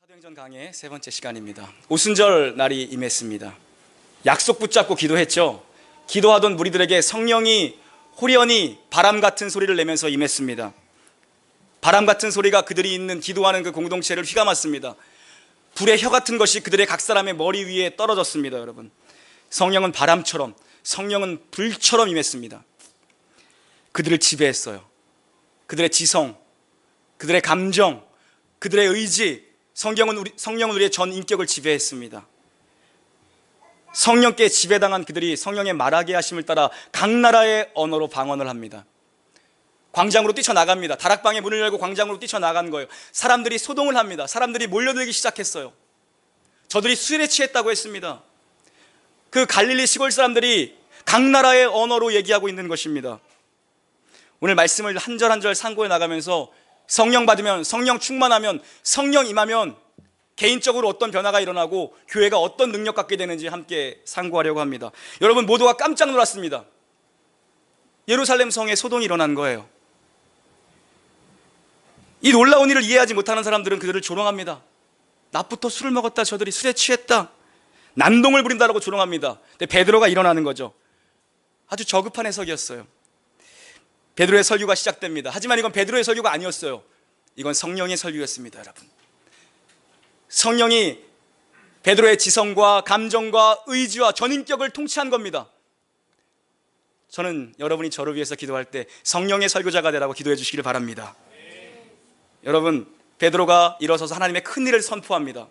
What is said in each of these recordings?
사도행전 강의 세 번째 시간입니다. 오순절 날이 임했습니다. 약속 붙잡고 기도했죠. 기도하던 무리들에게 성령이 호련히 바람 같은 소리를 내면서 임했습니다. 바람 같은 소리가 그들이 있는 기도하는 그 공동체를 휘감았습니다. 불의 혀 같은 것이 그들의 각 사람의 머리 위에 떨어졌습니다. 여러분, 성령은 바람처럼, 성령은 불처럼 임했습니다. 그들을 지배했어요. 그들의 지성, 그들의 감정, 그들의 의지, 성령은 우리의 전 인격을 지배했습니다. 성령께 지배당한 그들이 성령의 말하게 하심을 따라 각 나라의 언어로 방언을 합니다. 광장으로 뛰쳐나갑니다. 다락방에 문을 열고 광장으로 뛰쳐나간 거예요. 사람들이 소동을 합니다. 사람들이 몰려들기 시작했어요. 저들이 술에 취했다고 했습니다. 그 갈릴리 시골 사람들이 각 나라의 언어로 얘기하고 있는 것입니다. 오늘 말씀을 한 절 한 절 상고해 나가면서 성령 받으면, 성령 충만하면, 성령 임하면 개인적으로 어떤 변화가 일어나고 교회가 어떤 능력 갖게 되는지 함께 상고하려고 합니다. 여러분 모두가 깜짝 놀랐습니다. 예루살렘 성에 소동이 일어난 거예요. 이 놀라운 일을 이해하지 못하는 사람들은 그들을 조롱합니다. 낮부터 술을 먹었다, 저들이 술에 취했다, 난동을 부린다라고 조롱합니다. 근데 베드로가 일어나는 거죠. 아주 저급한 해석이었어요. 베드로의 설교가 시작됩니다. 하지만 이건 베드로의 설교가 아니었어요. 이건 성령의 설교였습니다. 여러분, 성령이 베드로의 지성과 감정과 의지와 전인격을 통치한 겁니다. 저는 여러분이 저를 위해서 기도할 때 성령의 설교자가 되라고 기도해 주시기를 바랍니다. 여러분, 베드로가 일어서서 하나님의 큰 일을 선포합니다.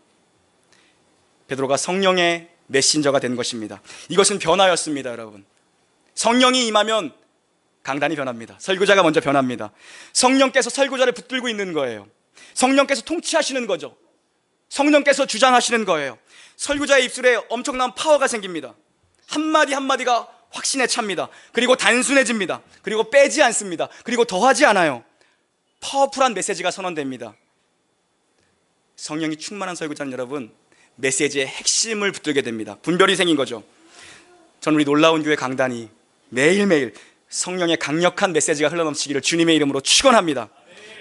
베드로가 성령의 메신저가 된 것입니다. 이것은 변화였습니다. 여러분, 성령이 임하면 강단이 변합니다. 설교자가 먼저 변합니다. 성령께서 설교자를 붙들고 있는 거예요. 성령께서 통치하시는 거죠. 성령께서 주장하시는 거예요. 설교자의 입술에 엄청난 파워가 생깁니다. 한마디 한마디가 확신에 찹니다. 그리고 단순해집니다. 그리고 빼지 않습니다. 그리고 더하지 않아요. 파워풀한 메시지가 선언됩니다. 성령이 충만한 설교자는 여러분, 메시지의 핵심을 붙들게 됩니다. 분별이 생긴 거죠. 저는 우리 놀라운 교회 강단이 매일매일 성령의 강력한 메시지가 흘러넘치기를 주님의 이름으로 축원합니다.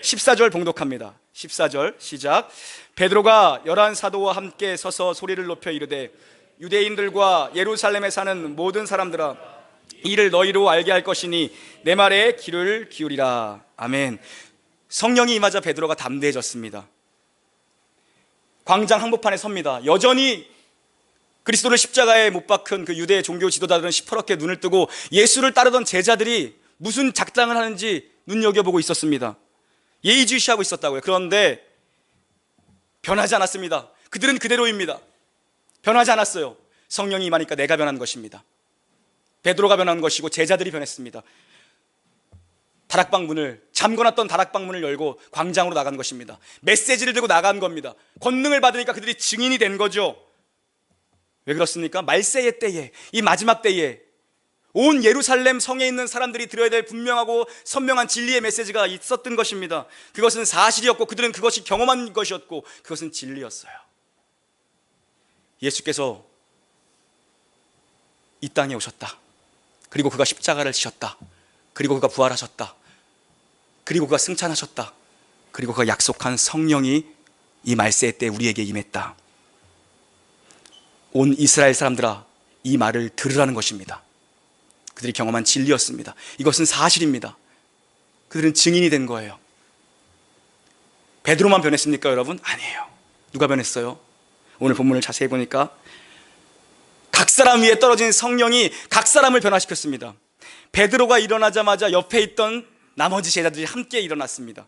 14절 봉독합니다. 14절 시작. 베드로가 11 사도와 함께 서서 소리를 높여 이르되 유대인들과 예루살렘에 사는 모든 사람들아, 이를 너희로 알게 할 것이니 내 말에 귀를 기울이라. 아멘. 성령이 임하자 베드로가 담대해졌습니다. 광장 한복판에 섭니다. 여전히 그리스도를 십자가에 못 박은 그 유대 종교 지도자들은 시퍼렇게 눈을 뜨고 예수를 따르던 제자들이 무슨 작당을 하는지 눈여겨보고 있었습니다. 예의주시하고 있었다고요. 그런데 변하지 않았습니다. 그들은 그대로입니다. 변하지 않았어요. 성령이 임하니까 내가 변한 것입니다. 베드로가 변한 것이고 제자들이 변했습니다. 다락방 문을, 잠궈놨던 다락방 문을 열고 광장으로 나간 것입니다. 메시지를 들고 나간 겁니다. 권능을 받으니까 그들이 증인이 된 거죠. 왜 그렇습니까? 말세의 때에, 이 마지막 때에 온 예루살렘 성에 있는 사람들이 들어야 될 분명하고 선명한 진리의 메시지가 있었던 것입니다. 그것은 사실이었고 그들은 그것이 경험한 것이었고 그것은 진리였어요. 예수께서 이 땅에 오셨다. 그리고 그가 십자가를 지셨다. 그리고 그가 부활하셨다. 그리고 그가 승천하셨다. 그리고 그가 약속한 성령이 이 말세의 때 우리에게 임했다. 온 이스라엘 사람들아, 이 말을 들으라는 것입니다. 그들이 경험한 진리였습니다. 이것은 사실입니다. 그들은 증인이 된 거예요. 베드로만 변했습니까, 여러분? 아니에요. 누가 변했어요? 오늘 본문을 자세히 보니까 각 사람 위에 떨어진 성령이 각 사람을 변화시켰습니다. 베드로가 일어나자마자 옆에 있던 나머지 제자들이 함께 일어났습니다.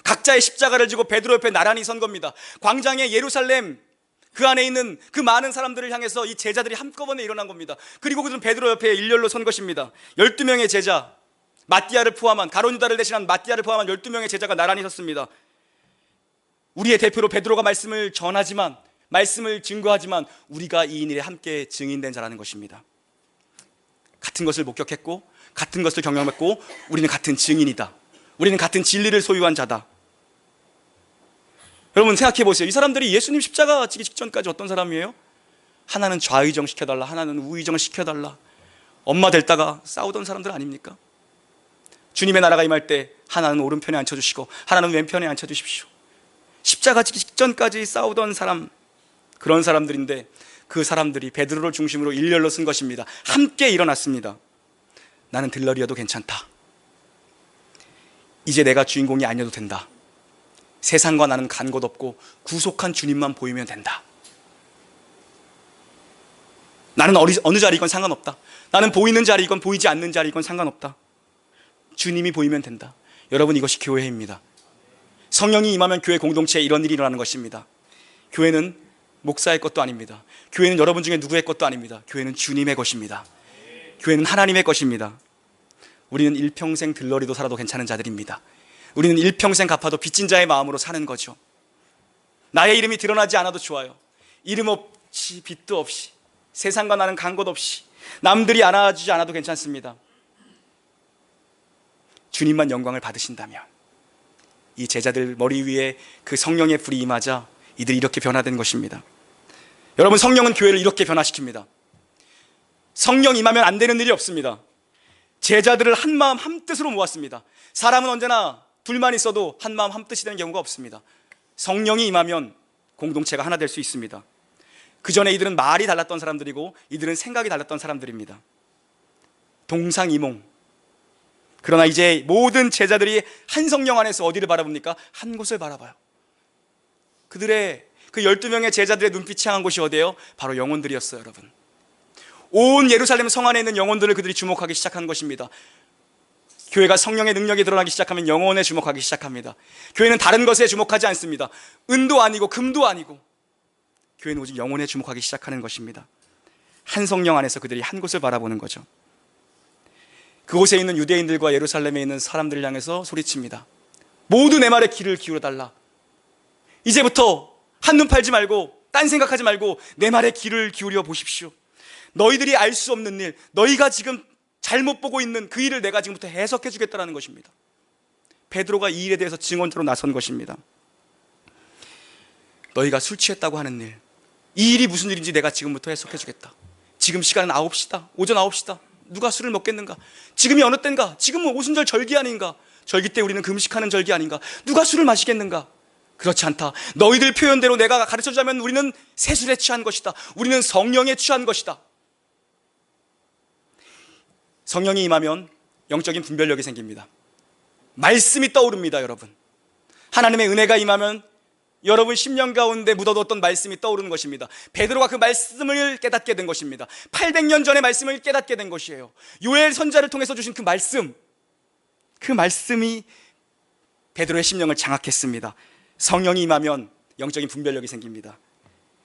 각자의 십자가를 지고 베드로 옆에 나란히 선 겁니다. 광장의 예루살렘 그 안에 있는 그 많은 사람들을 향해서 이 제자들이 한꺼번에 일어난 겁니다. 그리고 그들은 베드로 옆에 일렬로 선 것입니다. 12명의 제자, 마띠아를 포함한, 가룟 유다를 대신한 마띠아를 포함한 12명의 제자가 나란히 섰습니다. 우리의 대표로 베드로가 말씀을 전하지만, 말씀을 증거하지만 우리가 이 일에 함께 증인된 자라는 것입니다. 같은 것을 목격했고 같은 것을 경험했고 우리는 같은 증인이다. 우리는 같은 진리를 소유한 자다. 여러분 생각해 보세요. 이 사람들이 예수님 십자가 지기 직전까지 어떤 사람이에요? 하나는 좌의정 시켜달라, 하나는 우의정 시켜달라, 엄마 될 다가 싸우던 사람들 아닙니까? 주님의 나라가 임할 때 하나는 오른편에 앉혀주시고 하나는 왼편에 앉혀주십시오. 십자가 지기 직전까지 싸우던 사람, 그런 사람들인데 그 사람들이 베드로를 중심으로 일렬로 쓴 것입니다. 함께 일어났습니다. 나는 들러리여도 괜찮다. 이제 내가 주인공이 아니어도 된다. 세상과 나는 간 곳 없고 구속한 주님만 보이면 된다. 나는 어느 자리이건 상관없다. 나는 보이는 자리이건 보이지 않는 자리이건 상관없다. 주님이 보이면 된다. 여러분, 이것이 교회입니다. 성령이 임하면 교회 공동체에 이런 일이 일어나는 것입니다. 교회는 목사의 것도 아닙니다. 교회는 여러분 중에 누구의 것도 아닙니다. 교회는 주님의 것입니다. 교회는 하나님의 것입니다. 우리는 일평생 들러리도 살아도 괜찮은 자들입니다. 우리는 일평생 갚아도 빚진 자의 마음으로 사는 거죠. 나의 이름이 드러나지 않아도 좋아요. 이름 없이 빚도 없이 세상과 나는 간 곳 없이 남들이 알아주지 않아도 괜찮습니다. 주님만 영광을 받으신다면 이 제자들 머리 위에 그 성령의 불이 임하자 이들이 이렇게 변화된 것입니다. 여러분, 성령은 교회를 이렇게 변화시킵니다. 성령 임하면 안 되는 일이 없습니다. 제자들을 한 마음 한 뜻으로 모았습니다. 사람은 언제나 둘만 있어도 한 마음 한 뜻이 되는 경우가 없습니다. 성령이 임하면 공동체가 하나 될 수 있습니다. 그 전에 이들은 말이 달랐던 사람들이고 이들은 생각이 달랐던 사람들입니다. 동상이몽. 그러나 이제 모든 제자들이 한 성령 안에서 어디를 바라봅니까? 한 곳을 바라봐요. 그들의 그 12명의 제자들의 눈빛이 향한 곳이 어디예요? 바로 영혼들이었어요. 여러분, 온 예루살렘 성 안에 있는 영혼들을 그들이 주목하기 시작한 것입니다. 교회가 성령의 능력이 드러나기 시작하면 영혼에 주목하기 시작합니다. 교회는 다른 것에 주목하지 않습니다. 은도 아니고 금도 아니고 교회는 오직 영혼에 주목하기 시작하는 것입니다. 한 성령 안에서 그들이 한 곳을 바라보는 거죠. 그곳에 있는 유대인들과 예루살렘에 있는 사람들을 향해서 소리칩니다. 모두 내 말에 귀를 기울여달라. 이제부터 한눈 팔지 말고 딴 생각하지 말고 내 말에 귀를 기울여 보십시오. 너희들이 알 수 없는 일, 너희가 지금 잘못 보고 있는 그 일을 내가 지금부터 해석해 주겠다는 것입니다. 베드로가 이 일에 대해서 증언자로 나선 것입니다. 너희가 술 취했다고 하는 일, 이 일이 무슨 일인지 내가 지금부터 해석해 주겠다. 지금 시간은 9시다. 오전 9시다. 누가 술을 먹겠는가? 지금이 어느 때인가? 지금은 오순절 절기 아닌가? 절기 때 우리는 금식하는 절기 아닌가? 누가 술을 마시겠는가? 그렇지 않다. 너희들 표현대로 내가 가르쳐주자면 우리는 세술에 취한 것이다. 우리는 성령에 취한 것이다. 성령이 임하면 영적인 분별력이 생깁니다. 말씀이 떠오릅니다. 여러분, 하나님의 은혜가 임하면 여러분 심령 가운데 묻어뒀던 말씀이 떠오르는 것입니다. 베드로가 그 말씀을 깨닫게 된 것입니다. 800년 전의 말씀을 깨닫게 된 것이에요. 요엘 선지자를 통해서 주신 그 말씀이 베드로의 심령을 장악했습니다. 성령이 임하면 영적인 분별력이 생깁니다.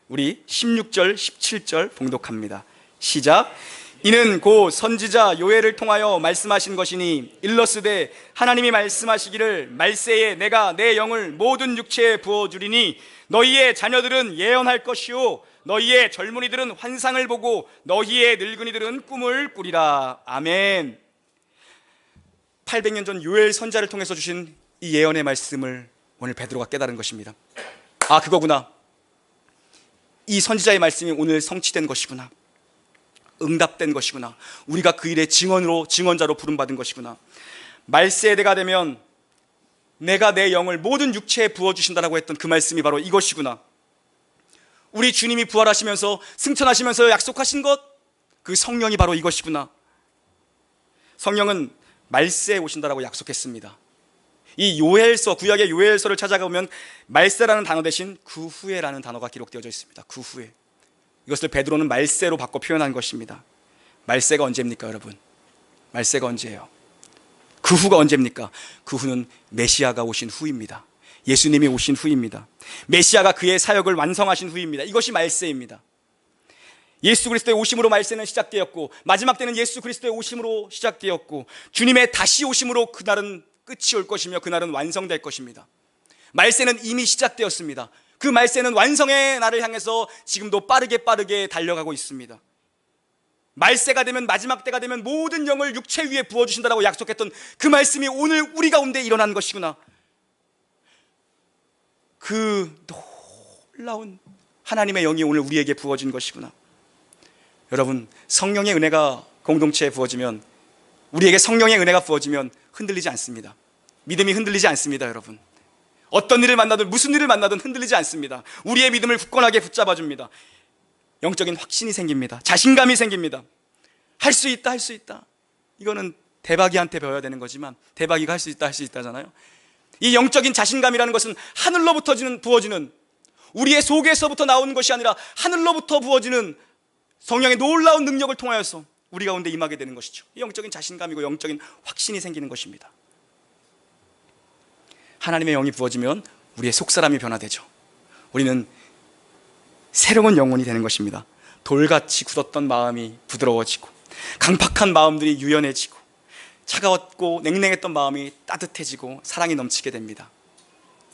우리 16절 17절 봉독합니다. 시작. 이는 곧 선지자 요엘을 통하여 말씀하신 것이니 일러스되 하나님이 말씀하시기를 말세에 내가 내 영을 모든 육체에 부어주리니 너희의 자녀들은 예언할 것이요 너희의 젊은이들은 환상을 보고 너희의 늙은이들은 꿈을 꾸리라. 아멘. 800년 전 요엘 선지자를 통해서 주신 이 예언의 말씀을 오늘 베드로가 깨달은 것입니다. 아, 그거구나. 이 선지자의 말씀이 오늘 성취된 것이구나. 응답된 것이구나. 우리가 그 일의 증언자로 부름받은 것이구나. 말세의 때가 되면 내가 내 영을 모든 육체에 부어주신다라고 했던 그 말씀이 바로 이것이구나. 우리 주님이 부활하시면서 승천하시면서 약속하신 것, 그 성령이 바로 이것이구나. 성령은 말세에 오신다라고 약속했습니다. 이 요엘서, 구약의 요엘서를 찾아가보면 말세라는 단어 대신 그 후에라는 단어가 기록되어져 있습니다. 그 후에. 이것을 베드로는 말세로 바꿔 표현한 것입니다. 말세가 언제입니까, 여러분? 말세가 언제예요? 그 후가 언제입니까? 그 후는 메시아가 오신 후입니다. 예수님이 오신 후입니다. 메시아가 그의 사역을 완성하신 후입니다. 이것이 말세입니다. 예수 그리스도의 오심으로 말세는 시작되었고 마지막 때는 예수 그리스도의 오심으로 시작되었고 주님의 다시 오심으로 그날은 끝이 올 것이며 그날은 완성될 것입니다. 말세는 이미 시작되었습니다. 그 말세는 완성의 날을 향해서 지금도 빠르게 달려가고 있습니다. 말세가 되면, 마지막 때가 되면 모든 영을 육체 위에 부어주신다라고 약속했던 그 말씀이 오늘 우리 가운데 일어난 것이구나. 그 놀라운 하나님의 영이 오늘 우리에게 부어진 것이구나. 여러분, 성령의 은혜가 공동체에 부어지면, 우리에게 성령의 은혜가 부어지면 흔들리지 않습니다. 믿음이 흔들리지 않습니다. 여러분, 어떤 일을 만나든 무슨 일을 만나든 흔들리지 않습니다. 우리의 믿음을 굳건하게 붙잡아줍니다. 영적인 확신이 생깁니다. 자신감이 생깁니다. 할 수 있다, 할 수 있다. 이거는 대박이한테 배워야 되는 거지만 대박이가 할 수 있다, 할 수 있다잖아요. 이 영적인 자신감이라는 것은 하늘로부터 부어지는, 우리의 속에서부터 나오는 것이 아니라 하늘로부터 부어지는 성령의 놀라운 능력을 통하여서 우리 가운데 임하게 되는 것이죠. 영적인 자신감이고 영적인 확신이 생기는 것입니다. 하나님의 영이 부어지면 우리의 속사람이 변화되죠. 우리는 새로운 영혼이 되는 것입니다. 돌같이 굳었던 마음이 부드러워지고, 강팍한 마음들이 유연해지고, 차가웠고 냉랭했던 마음이 따뜻해지고 사랑이 넘치게 됩니다.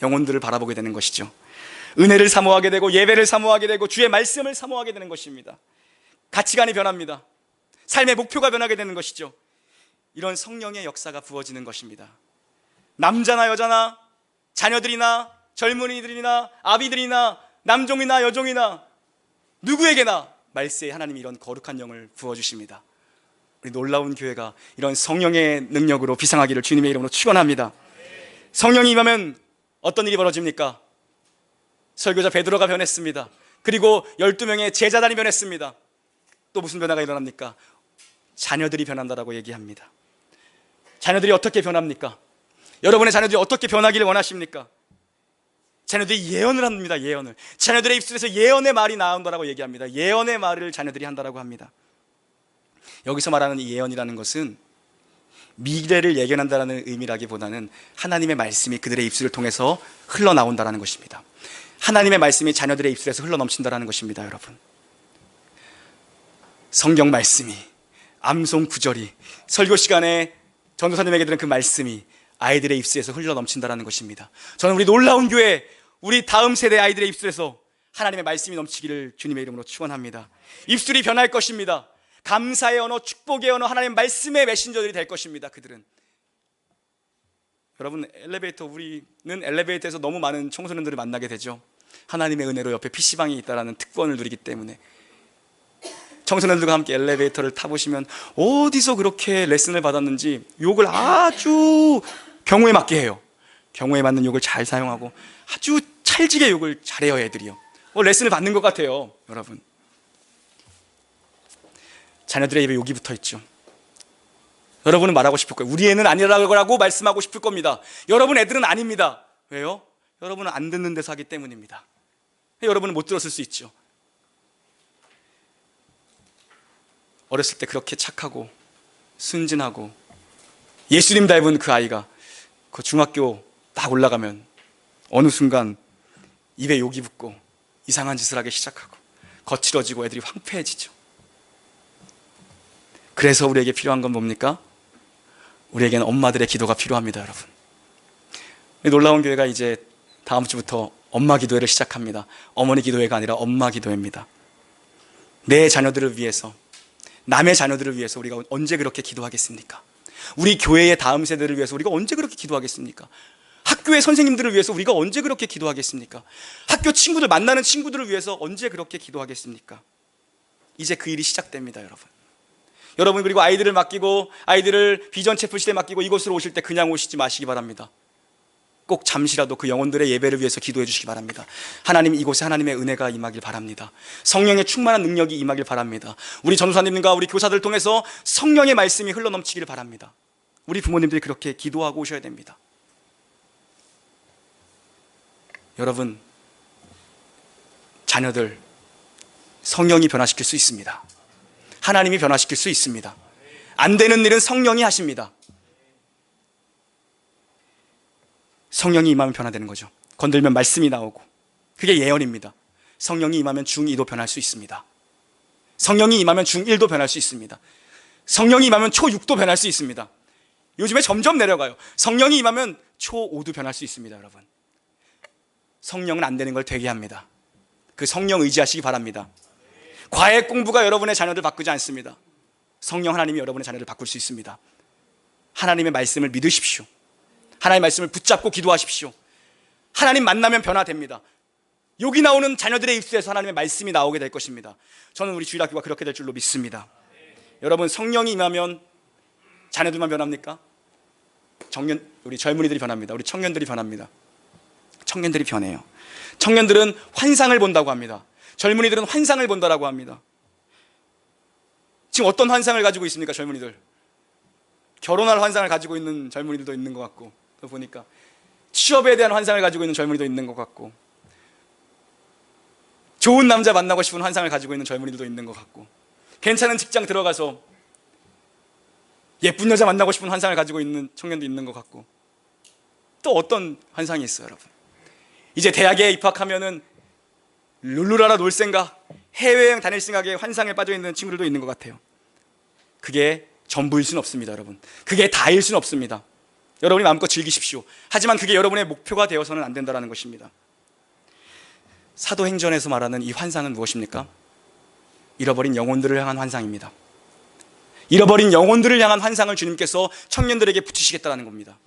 영혼들을 바라보게 되는 것이죠. 은혜를 사모하게 되고 예배를 사모하게 되고 주의 말씀을 사모하게 되는 것입니다. 가치관이 변합니다. 삶의 목표가 변하게 되는 것이죠. 이런 성령의 역사가 부어지는 것입니다. 남자나 여자나 자녀들이나 젊은이들이나 아비들이나 남종이나 여종이나 누구에게나 말세에 하나님이 이런 거룩한 영을 부어주십니다. 우리 놀라운 교회가 이런 성령의 능력으로 비상하기를 주님의 이름으로 축원합니다. 성령이 임하면 어떤 일이 벌어집니까? 설교자 베드로가 변했습니다. 그리고 12명의 제자단이 변했습니다. 또 무슨 변화가 일어납니까? 자녀들이 변한다라고 얘기합니다. 자녀들이 어떻게 변합니까? 여러분의 자녀들이 어떻게 변하기를 원하십니까? 자녀들이 예언을 합니다. 예언을. 자녀들의 입술에서 예언의 말이 나온다라고 얘기합니다. 예언의 말을 자녀들이 한다라고 합니다. 여기서 말하는 이 예언이라는 것은 미래를 예견한다는 의미라기보다는 하나님의 말씀이 그들의 입술을 통해서 흘러나온다는 것입니다. 하나님의 말씀이 자녀들의 입술에서 흘러넘친다는 것입니다. 여러분, 성경 말씀이, 암송 구절이, 설교 시간에 전도사님에게 들은 그 말씀이 아이들의 입술에서 흘러넘친다는 것입니다. 저는 우리 놀라운 교회, 우리 다음 세대 아이들의 입술에서 하나님의 말씀이 넘치기를 주님의 이름으로 축원합니다. 입술이 변할 것입니다. 감사의 언어, 축복의 언어, 하나님의 말씀의 메신저들이 될 것입니다. 그들은. 여러분, 우리는 엘리베이터에서 너무 많은 청소년들을 만나게 되죠. 하나님의 은혜로 옆에 PC방이 있다는 특권을 누리기 때문에. 청소년들과 함께 엘리베이터를 타보시면 어디서 그렇게 레슨을 받았는지 욕을 아주 경우에 맞게 해요. 경우에 맞는 욕을 잘 사용하고 아주 찰지게 욕을 잘해요. 애들이요. 레슨을 받는 것 같아요. 여러분, 자녀들의 입에 욕이 붙어 있죠. 여러분은 말하고 싶을 거예요. 우리 애는 아니라고 말씀하고 싶을 겁니다. 여러분 애들은 아닙니다. 왜요? 여러분은 안 듣는 데서 하기 때문입니다. 여러분은 못 들었을 수 있죠. 어렸을 때 그렇게 착하고 순진하고 예수님 닮은 그 아이가 그 중학교 딱 올라가면 어느 순간 입에 욕이 붙고 이상한 짓을 하기 시작하고 거칠어지고 애들이 황폐해지죠. 그래서 우리에게 필요한 건 뭡니까? 우리에게는 엄마들의 기도가 필요합니다. 여러분, 놀라운 교회가 이제 다음 주부터 엄마 기도회를 시작합니다. 어머니 기도회가 아니라 엄마 기도회입니다. 내 자녀들을 위해서, 남의 자녀들을 위해서 우리가 언제 그렇게 기도하겠습니까? 우리 교회의 다음 세대를 위해서 우리가 언제 그렇게 기도하겠습니까? 학교의 선생님들을 위해서 우리가 언제 그렇게 기도하겠습니까? 학교 친구들, 만나는 친구들을 위해서 언제 그렇게 기도하겠습니까? 이제 그 일이 시작됩니다. 여러분, 그리고 아이들을 맡기고, 아이들을 비전 채플실에 맡기고 이곳으로 오실 때 그냥 오시지 마시기 바랍니다. 꼭 잠시라도 그 영혼들의 예배를 위해서 기도해 주시기 바랍니다. 하나님, 이곳에 하나님의 은혜가 임하길 바랍니다. 성령의 충만한 능력이 임하길 바랍니다. 우리 전도사님과 우리 교사들을 통해서 성령의 말씀이 흘러넘치기를 바랍니다. 우리 부모님들이 그렇게 기도하고 오셔야 됩니다. 여러분, 자녀들 성령이 변화시킬 수 있습니다. 하나님이 변화시킬 수 있습니다. 안 되는 일은 성령이 하십니다. 성령이 임하면 변화되는 거죠. 건들면 말씀이 나오고, 그게 예언입니다. 성령이 임하면 중2도 변할 수 있습니다. 성령이 임하면 중1도 변할 수 있습니다. 성령이 임하면 초6도 변할 수 있습니다. 요즘에 점점 내려가요. 성령이 임하면 초5도 변할 수 있습니다. 여러분, 성령은 안 되는 걸 되게 합니다. 그 성령 의지하시기 바랍니다. 과외 공부가 여러분의 자녀를 바꾸지 않습니다. 성령 하나님이 여러분의 자녀를 바꿀 수 있습니다. 하나님의 말씀을 믿으십시오. 하나님의 말씀을 붙잡고 기도하십시오. 하나님 만나면 변화됩니다. 여기 나오는 자녀들의 입술에서 하나님의 말씀이 나오게 될 것입니다. 저는 우리 주일학교가 그렇게 될 줄로 믿습니다. 여러분, 성령이 임하면 자녀들만 변합니까? 우리 젊은이들이 변합니다. 우리 청년들이 변합니다. 청년들이 변해요. 청년들은 환상을 본다고 합니다. 젊은이들은 환상을 본다라고 합니다. 지금 어떤 환상을 가지고 있습니까, 젊은이들? 결혼할 환상을 가지고 있는 젊은이들도 있는 것 같고, 또 보니까 취업에 대한 환상을 가지고 있는 젊은이도 있는 것 같고, 좋은 남자 만나고 싶은 환상을 가지고 있는 젊은이들도 있는 것 같고, 괜찮은 직장 들어가서 예쁜 여자 만나고 싶은 환상을 가지고 있는 청년도 있는 것 같고, 또 어떤 환상이 있어요, 여러분? 이제 대학에 입학하면은 룰루라라 놀 생각, 해외여행 다닐 생각에 환상에 빠져 있는 친구들도 있는 것 같아요. 그게 전부일 수는 없습니다, 여러분. 그게 다일 수는 없습니다. 여러분이 마음껏 즐기십시오. 하지만 그게 여러분의 목표가 되어서는 안 된다는 것입니다. 사도행전에서 말하는 이 환상은 무엇입니까? 잃어버린 영혼들을 향한 환상입니다. 잃어버린 영혼들을 향한 환상을 주님께서 청년들에게 붙이시겠다는 겁니다.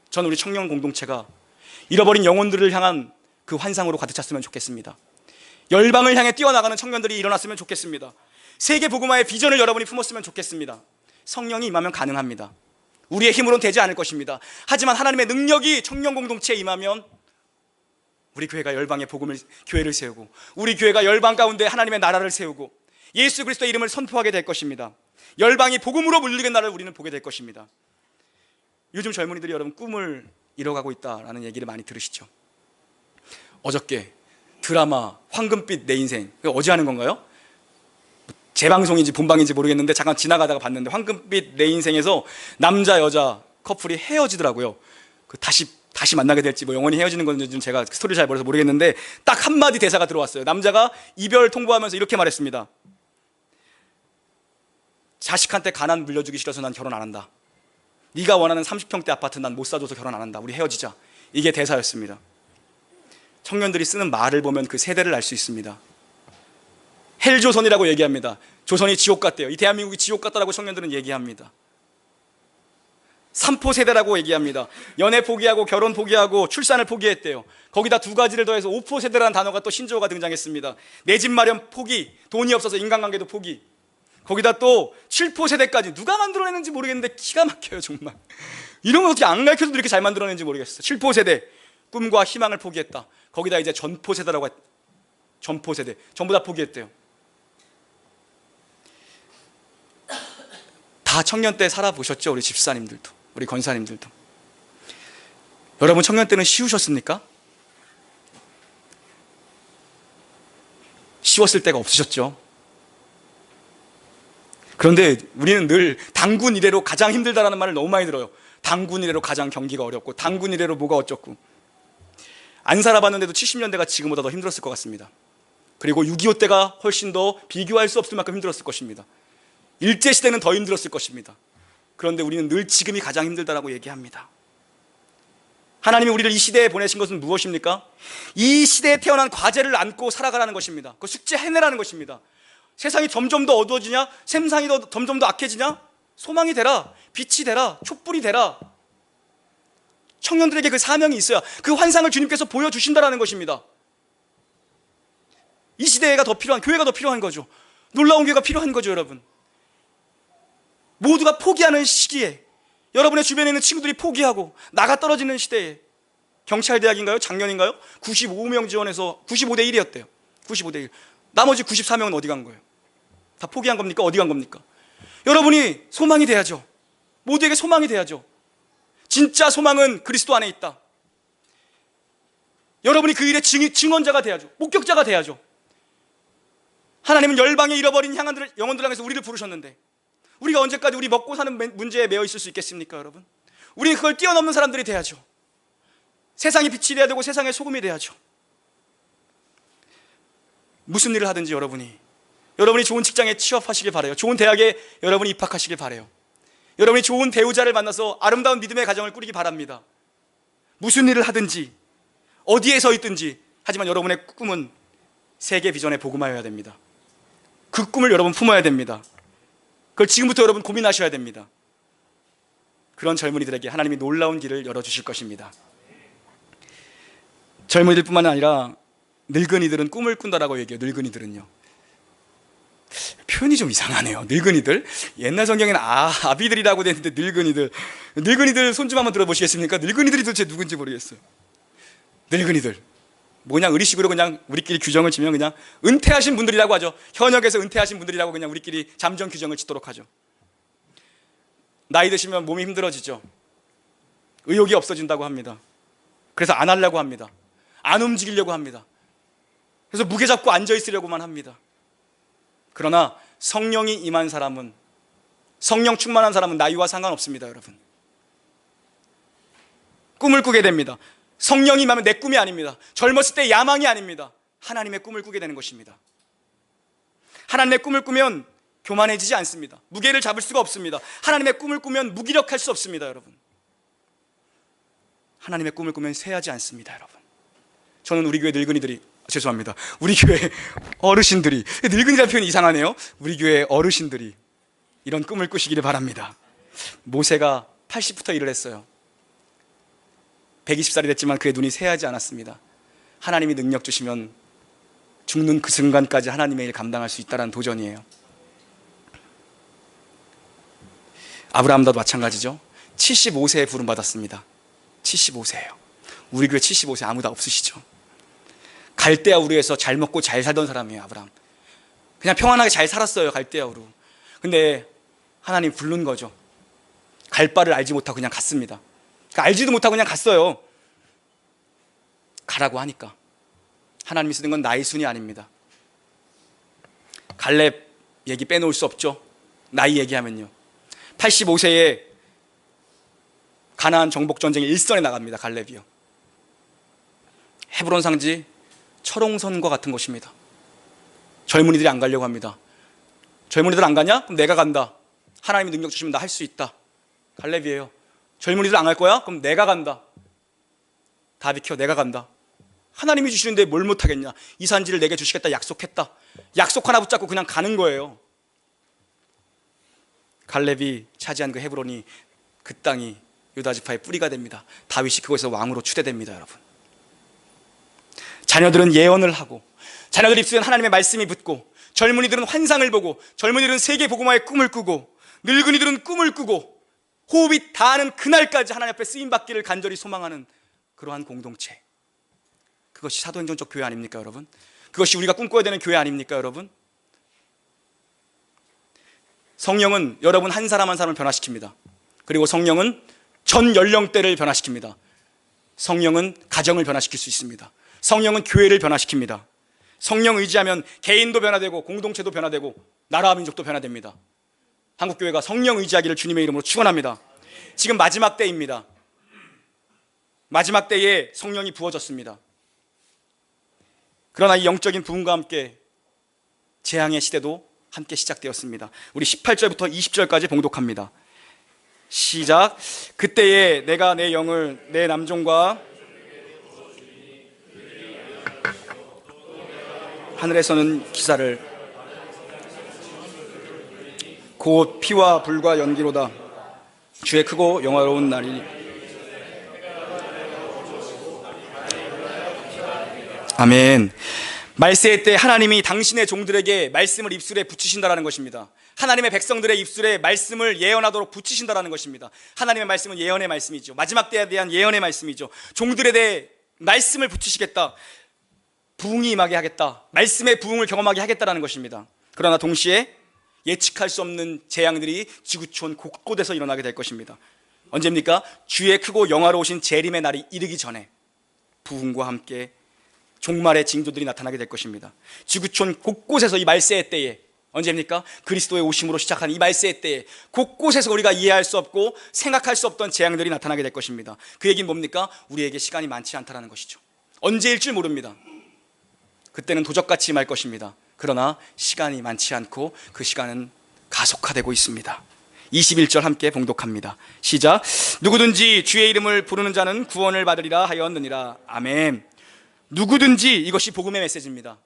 저는 우리 청년 공동체가 잃어버린 영혼들을 향한 그 환상으로 가득 찼으면 좋겠습니다. 열방을 향해 뛰어나가는 청년들이 일어났으면 좋겠습니다. 세계 복음화의 비전을 여러분이 품었으면 좋겠습니다. 성령이 임하면 가능합니다. 우리의 힘으로는 되지 않을 것입니다. 하지만 하나님의 능력이 청년 공동체에 임하면 우리 교회가 열방의 교회를 세우고, 우리 교회가 열방 가운데 하나님의 나라를 세우고 예수 그리스도의 이름을 선포하게 될 것입니다. 열방이 복음으로 물리는 날을 우리는 보게 될 것입니다. 요즘 젊은이들이 여러분 꿈을 이뤄가고 있다라는 얘기를 많이 들으시죠? 어저께 드라마 황금빛 내 인생, 어제 하는 건가요? 재방송인지 본방인지 모르겠는데 잠깐 지나가다가 봤는데, 황금빛 내 인생에서 남자 여자 커플이 헤어지더라고요. 다시 만나게 될지, 뭐 영원히 헤어지는 건지 제가 스토리를 잘 몰라서 모르겠는데, 딱 한마디 대사가 들어왔어요. 남자가 이별 통보하면서 이렇게 말했습니다. 자식한테 가난 물려주기 싫어서 난 결혼 안 한다. 네가 원하는 30평대 아파트 난 못 사줘서 결혼 안 한다. 우리 헤어지자. 이게 대사였습니다. 청년들이 쓰는 말을 보면 그 세대를 알 수 있습니다. 헬조선이라고 얘기합니다. 조선이 지옥 같대요. 이 대한민국이 지옥 같다라고 청년들은 얘기합니다. 삼포 세대라고 얘기합니다. 연애 포기하고 결혼 포기하고 출산을 포기했대요. 거기다 두 가지를 더해서 오포 세대라는 단어가 또 신조어가 등장했습니다. 내 집 마련 포기, 돈이 없어서 인간관계도 포기. 거기다 또 7포 세대까지 누가 만들어냈는지 모르겠는데 기가 막혀요, 정말. 이런 거 어떻게 안 가르쳐도 이렇게 잘 만들어냈는지 모르겠어요. 7포 세대, 꿈과 희망을 포기했다. 거기다 이제 전포 세대라고 전포 세대, 전부 다 포기했대요. 다 청년 때 살아보셨죠? 우리 집사님들도, 우리 권사님들도. 여러분 청년 때는 쉬우셨습니까? 쉬웠을 때가 없으셨죠? 그런데 우리는 늘 당군 이래로 가장 힘들다라는 말을 너무 많이 들어요. 당군 이래로 가장 경기가 어렵고, 당군 이래로 뭐가 어쩌고. 안 살아봤는데도 70년대가 지금보다 더 힘들었을 것 같습니다. 그리고 6.25 때가 훨씬 더 비교할 수 없을 만큼 힘들었을 것입니다. 일제시대는 더 힘들었을 것입니다. 그런데 우리는 늘 지금이 가장 힘들다라고 얘기합니다. 하나님이 우리를 이 시대에 보내신 것은 무엇입니까? 이 시대에 태어난 과제를 안고 살아가라는 것입니다. 그 숙제 해내라는 것입니다. 세상이 점점 더 어두워지냐? 세상이 점점 더 악해지냐? 소망이 되라, 빛이 되라, 촛불이 되라. 청년들에게 그 사명이 있어야 그 환상을 주님께서 보여주신다라는 것입니다. 이 시대가 더 필요한, 교회가 더 필요한 거죠. 놀라운 교회가 필요한 거죠, 여러분. 모두가 포기하는 시기에, 여러분의 주변에 있는 친구들이 포기하고 나가 떨어지는 시대에, 경찰대학인가요? 작년인가요? 95명 지원해서 95대 1이었대요. 95대 1. 나머지 94명은 어디 간 거예요? 다 포기한 겁니까? 어디 간 겁니까? 여러분이 소망이 돼야죠. 모두에게 소망이 돼야죠. 진짜 소망은 그리스도 안에 있다. 여러분이 그 일의 증언자가 돼야죠. 목격자가 돼야죠. 하나님은 열방에 잃어버린 영혼들 향해서 우리를 부르셨는데, 우리가 언제까지 우리 먹고 사는 문제에 매여 있을 수 있겠습니까, 여러분? 우리는 그걸 뛰어넘는 사람들이 돼야죠. 세상의 빛이 돼야 되고 세상의 소금이 돼야죠. 무슨 일을 하든지 여러분이 좋은 직장에 취업하시길 바라요. 좋은 대학에 여러분이 입학하시길 바라요. 여러분이 좋은 배우자를 만나서 아름다운 믿음의 가정을 꾸리기 바랍니다. 무슨 일을 하든지 어디에 서 있든지, 하지만 여러분의 꿈은 세계 비전에 복음화여야 됩니다. 그 꿈을 여러분 품어야 됩니다. 그걸 지금부터 여러분 고민하셔야 됩니다. 그런 젊은이들에게 하나님이 놀라운 길을 열어주실 것입니다. 젊은이들뿐만 아니라 늙은이들은 꿈을 꾼다라고 얘기해요. 늙은이들은요. 표현이 좀 이상하네요. 늙은이들. 옛날 성경에는 아비들이라고 되어 있는데 늙은이들 손 좀 한번 들어보시겠습니까? 늙은이들이 도대체 누군지 모르겠어요. 늙은이들. 그냥 의리식으로 그냥 우리끼리 규정을 지면 그냥 은퇴하신 분들이라고 하죠. 현역에서 은퇴하신 분들이라고 그냥 우리끼리 잠정 규정을 짓도록 하죠. 나이 드시면 몸이 힘들어지죠. 의욕이 없어진다고 합니다. 그래서 안 하려고 합니다. 안 움직이려고 합니다. 그래서 무게 잡고 앉아 있으려고만 합니다. 그러나 성령이 임한 사람은, 성령 충만한 사람은 나이와 상관없습니다, 여러분. 꿈을 꾸게 됩니다. 성령이 임하면 내 꿈이 아닙니다. 젊었을 때 야망이 아닙니다. 하나님의 꿈을 꾸게 되는 것입니다. 하나님의 꿈을 꾸면 교만해지지 않습니다. 무게를 잡을 수가 없습니다. 하나님의 꿈을 꾸면 무기력할 수 없습니다, 여러분. 하나님의 꿈을 꾸면 쇠하지 않습니다, 여러분. 저는 우리 교회 늙은이들이, 죄송합니다, 우리 교회 어르신들이, 늙은이라는 표현이 이상하네요. 우리 교회 어르신들이 이런 꿈을 꾸시기를 바랍니다. 모세가 80부터 일을 했어요. 120살이 됐지만 그의 눈이 새하지 않았습니다. 하나님이 능력 주시면 죽는 그 순간까지 하나님의 일 감당할 수 있다는 도전이에요. 아브라함도 마찬가지죠. 75세에 부름받았습니다. 75세예요. 우리 교회 75세 아무도 없으시죠? 갈대아 우르에서 잘 먹고 잘 살던 사람이에요, 아브라함. 그냥 평안하게 잘 살았어요, 갈대아 우르. 근데 하나님 부른 거죠. 갈 바를 알지 못하고 그냥 갔습니다. 그러니까 알지도 못하고 그냥 갔어요. 가라고 하니까. 하나님이 쓰는 건 나이 순이 아닙니다. 갈렙 얘기 빼놓을 수 없죠. 나이 얘기하면요. 85세에 가나안 정복 전쟁에 일선에 나갑니다, 갈렙이요. 헤브론 상지 철옹선과 같은 곳입니다. 젊은이들이 안 가려고 합니다. 젊은이들 안 가냐? 그럼 내가 간다. 하나님이 능력 주시면 나 할 수 있다. 갈렙이에요. 젊은이들 안 갈 거야? 그럼 내가 간다. 다 비켜, 내가 간다. 하나님이 주시는데 뭘 못하겠냐? 이 산지를 내게 주시겠다 약속했다. 약속 하나 붙잡고 그냥 가는 거예요. 갈렙이 차지한 그 헤브론이, 그 땅이 유다 지파의 뿌리가 됩니다. 다윗이 그곳에서 왕으로 추대됩니다, 여러분. 자녀들은 예언을 하고, 자녀들 입술에 하나님의 말씀이 붙고, 젊은이들은 환상을 보고, 젊은이들은 세계 복음화의 꿈을 꾸고, 늙은이들은 꿈을 꾸고, 호흡이 닿는 그날까지 하나님 앞에 쓰임받기를 간절히 소망하는 그러한 공동체. 그것이 사도행전적 교회 아닙니까, 여러분? 그것이 우리가 꿈꿔야 되는 교회 아닙니까, 여러분? 성령은 여러분 한 사람 한 사람을 변화시킵니다. 그리고 성령은 전 연령대를 변화시킵니다. 성령은 가정을 변화시킬 수 있습니다. 성령은 교회를 변화시킵니다. 성령 의지하면 개인도 변화되고 공동체도 변화되고 나라와 민족도 변화됩니다. 한국교회가 성령 의지하기를 주님의 이름으로 축원합니다. 지금 마지막 때입니다. 마지막 때에 성령이 부어졌습니다. 그러나 이 영적인 부흥과 함께 재앙의 시대도 함께 시작되었습니다. 우리 18절부터 20절까지 봉독합니다. 시작. 그때에 내가 내 영을 내 남종과 하늘에서는 기사를 곧 피와 불과 연기로다. 주의 크고 영화로운 날이. 아멘. 말세의 때 하나님이 당신의 종들에게 말씀을 입술에 붙이신다라는 것입니다. 하나님의 백성들의 입술에 말씀을 예언하도록 붙이신다라는 것입니다. 하나님의 말씀은 예언의 말씀이죠. 마지막 때에 대한 예언의 말씀이죠. 종들에 대해 말씀을 붙이시겠다. 부흥이 임하게 하겠다. 말씀의 부흥을 경험하게 하겠다라는 것입니다. 그러나 동시에 예측할 수 없는 재앙들이 지구촌 곳곳에서 일어나게 될 것입니다. 언제입니까? 주의 크고 영화로우신 재림의 날이 이르기 전에 부흥과 함께 종말의 징조들이 나타나게 될 것입니다. 지구촌 곳곳에서 이 말세의 때에, 언제입니까? 그리스도의 오심으로 시작한 이 말세의 때에 곳곳에서 우리가 이해할 수 없고 생각할 수 없던 재앙들이 나타나게 될 것입니다. 그 얘기는 뭡니까? 우리에게 시간이 많지 않다는 것이죠. 언제일 줄 모릅니다. 그때는 도적같이 임할 것입니다. 그러나 시간이 많지 않고 그 시간은 가속화되고 있습니다. 21절 함께 봉독합니다. 시작. 누구든지 주의 이름을 부르는 자는 구원을 받으리라 하였느니라. 아멘. 누구든지, 이것이 복음의 메시지입니다.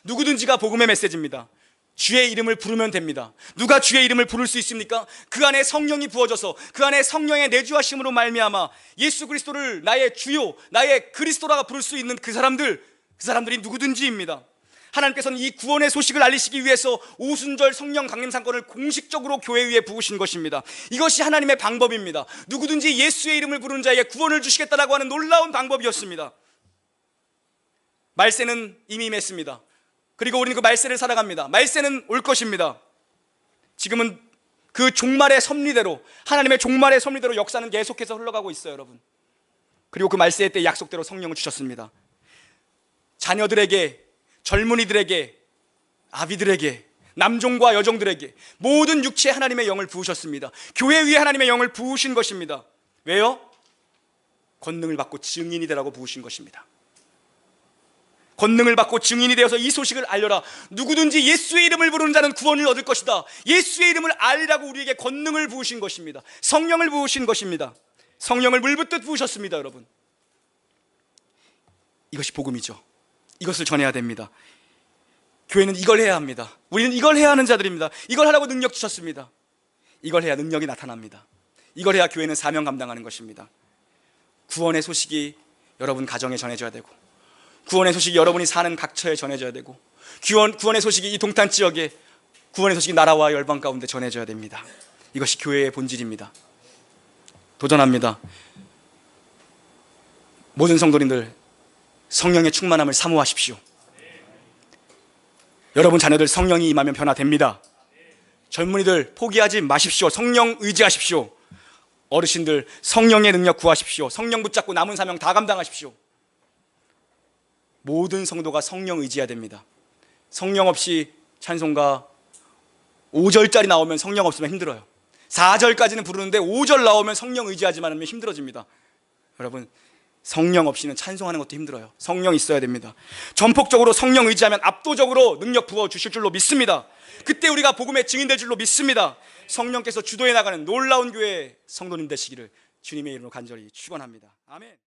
누구든지가 복음의 메시지입니다. 주의 이름을 부르면 됩니다. 누가 주의 이름을 부를 수 있습니까? 그 안에 성령이 부어져서 그 안에 성령의 내주하심으로 말미암아 예수 그리스도를 나의 주요, 나의 그리스도라고 부를 수 있는 그 사람들이 누구든지입니다. 하나님께서는 이 구원의 소식을 알리시기 위해서 오순절 성령 강림 사건을 공식적으로 교회 위에 부으신 것입니다. 이것이 하나님의 방법입니다. 누구든지 예수의 이름을 부르는 자에게 구원을 주시겠다라고 하는 놀라운 방법이었습니다. 말세는 이미 임했습니다. 그리고 우리는 그 말세를 살아갑니다. 말세는 올 것입니다. 지금은 그 종말의 섭리대로, 하나님의 종말의 섭리대로 역사는 계속해서 흘러가고 있어요, 여러분. 그리고 그 말세의 때 약속대로 성령을 주셨습니다. 자녀들에게, 젊은이들에게, 아비들에게, 남종과 여종들에게 모든 육체에 하나님의 영을 부으셨습니다. 교회 위에 하나님의 영을 부으신 것입니다. 왜요? 권능을 받고 증인이 되라고 부으신 것입니다. 권능을 받고 증인이 되어서 이 소식을 알려라. 누구든지 예수의 이름을 부르는 자는 구원을 얻을 것이다. 예수의 이름을 알리라고 우리에게 권능을 부으신 것입니다. 성령을 부으신 것입니다. 성령을 물붓듯 부으셨습니다, 여러분. 이것이 복음이죠. 이것을 전해야 됩니다. 교회는 이걸 해야 합니다. 우리는 이걸 해야 하는 자들입니다. 이걸 하라고 능력 주셨습니다. 이걸 해야 능력이 나타납니다. 이걸 해야 교회는 사명 감당하는 것입니다. 구원의 소식이 여러분 가정에 전해져야 되고, 구원의 소식이 여러분이 사는 각처에 전해져야 되고, 구원의 소식이 이 동탄 지역에, 구원의 소식이 나라와 열방 가운데 전해져야 됩니다. 이것이 교회의 본질입니다. 도전합니다. 모든 성도님들, 성령의 충만함을 사모하십시오. 여러분 자녀들 성령이 임하면 변화됩니다. 젊은이들 포기하지 마십시오. 성령 의지하십시오. 어르신들 성령의 능력 구하십시오. 성령 붙잡고 남은 사명 다 감당하십시오. 모든 성도가 성령 의지해야 됩니다. 성령 없이 찬송가 5절짜리 나오면 성령 없으면 힘들어요. 4절까지는 부르는데 5절 나오면 성령 의지하지만 않으면 힘들어집니다. 여러분, 성령 없이는 찬송하는 것도 힘들어요. 성령 있어야 됩니다. 전폭적으로 성령 의지하면 압도적으로 능력 부어주실 줄로 믿습니다. 그때 우리가 복음의 증인될 줄로 믿습니다. 성령께서 주도해 나가는 놀라운 교회의 성도님 되시기를 주님의 이름으로 간절히 축원합니다. 아멘.